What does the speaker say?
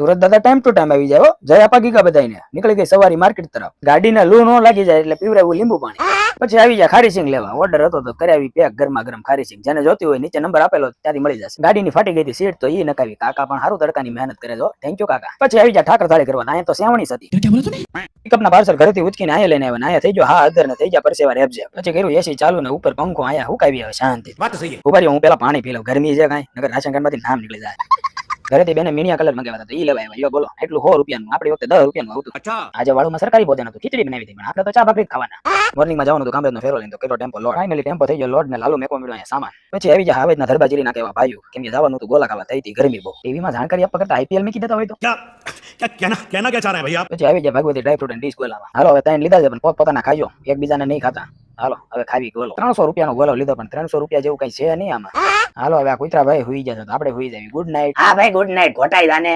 સુરત દાદા time to time આવી જાય હો. જય આપા ગીગા બધાઈને નીકળી ગઈ સવારી માર્કેટ તરફ. ગાડીને લૂ નો લાગી જાય એટલે પીવરાવું લીંબુ પાણી. પછી આવી જાય ખારી સિંગ લેવા. ઓર્ડર હતો તો કરાવી પેક ગરમા ગરમ ખારી સિંગ. જેને જોતી હોય નીચે નંબર આપેલો ત્યાંથી મળી જશે. ગાડીની ફાટી ગઈ હતી સીટ તો ઈ નકાવી. કાકા પણ સારું તડકાની મહેનત કરે છે. થેન્ક યુ કાકા. પછી આવી જાય ઠાકર થાળી કરવા. અહીંયા તો સેવણી હતી. પિકઅપના પાર્સલ ઘરેથી ઉચકીને અહીંયા લઈને આવ્યા. અહીંયા થઈ ગયો હા અધર ને થઈ ગયા પરસેવા રેબજે. પછી કર્યું એસી ચાલુ ને ઉપર પંખો અહીંયા હુકાવી આવે શાંતિ. ઉભા રહ્યો હું પેલા પાણી પી લઉં. ગરમી છે કાંઈ નગર રાશન કાર્ડ માંથી નામ નીકળી જાય. ઘરેથી બેને મિનિયા કલર મંગાવ્યા હતા ઈ લેવા આવ્યા. યો બોલો એટલું 100 રૂપિયાનું આપણી વખતે 10 રૂપિયાનું આવતું. આજે વાળુમાં સરકારી ભોજન હતું. ખીચડી બનાવી હતી પણ આપણે તો ચા ભાખરી જ ખાવાના. મોર્નિંગમાં જવાનું હતું કામરેજનો ફેરો લઈને તો કેટલો ટેમ્પો લોડ. ફાઇનલી ટેમ્પો થઈ ગયો લોડ ને લાલુ મેકો મળ્યો અહીંયા સામાન. પછી આવી જાય હાવેજના ધરબાજીરી ના કહેવા ભાઈઓ કેમ કે જવાનું હતું ગોલા ખાવા થઈ હતી ગરમી બહુ. ટીવીમાં જાણકારી આપવા કરતા આઈપીએલ મૂકી દેતા હોય તો कहना क्या चाह रहे हैं भैया? પછી આવી જાય Bhagwati dry fruit and dish ગોલામાં. હાલો હવે ત્રણ લીધા છે પણ પોતપોતાના ખાજો એકબીજાને નહીં ખાતા. હાલો હવે ખાવી ગોલો. 300 રૂપિયાનો ગોલો લીધો પણ 300 રૂપિયા જેવું કઈ છે નહીં આમાં. હાલો હવે આ કુતરા ભાઈ હુઈ જશે તો આપણે હુઈ જાવી. Good night. હા ભાઈ ગુડ નાઇટ. ઘોટાઈ જાને.